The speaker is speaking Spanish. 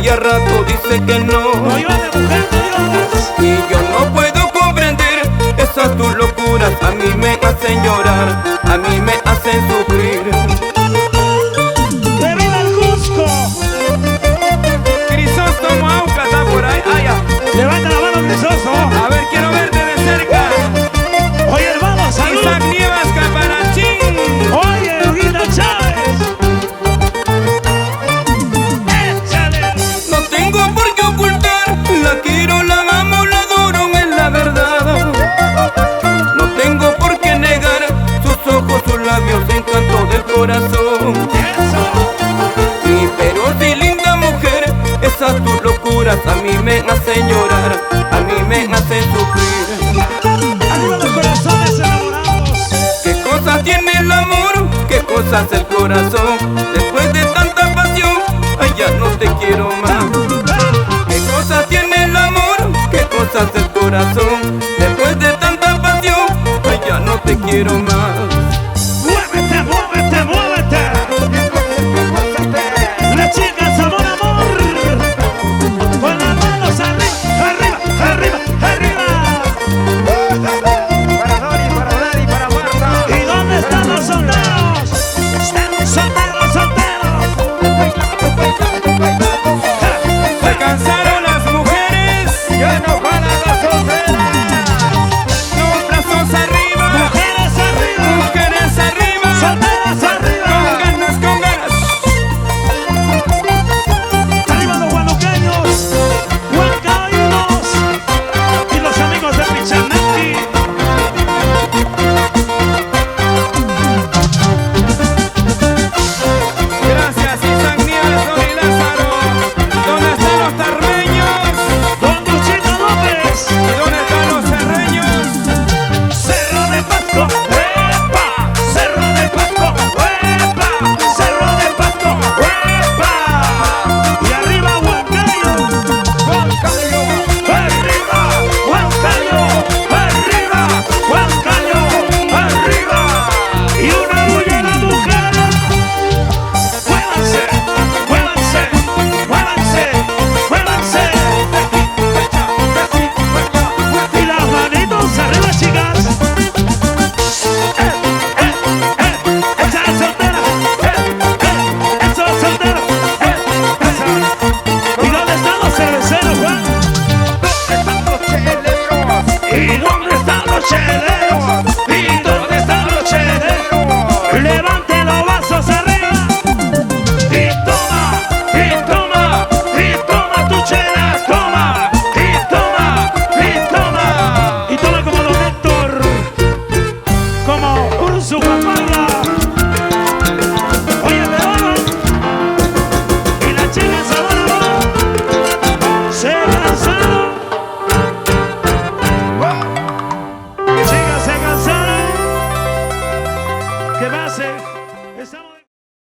y a rato dice que no. No llores, mujer, no llores. Y yo no puedo comprender esas tus locuras. A mí me hacen llorar, a mí me hacen sufrir. ¡Que viva el Cusco! Crisóstomo Auca está por ahí. Levanta la mano, Crisóstomo. A ver, quiero verte de cerca. Oye, hermano, salud. Isaac Nievas Caparachín. Oye, Huguita Chávez. Échale. No tengo por qué ocultar, la quiero, la amo, la adoro, es la verdad. No tengo por qué negar sus ojos, sus labios, encanto del corazón. Eso. Y pero si linda mujer, esas tus locuras a mí me hacen llorar, a mí me hacen sufrir. Arriba los corazones enamorados. ¿Qué cosas tiene el amor? ¿Qué cosas el corazón? Después de tanta pasión, ay, ya no te quiero más. ¿Qué cosas tiene el amor? ¿Qué cosas el corazón? Después de tanta pasión, ay, ya no te quiero más.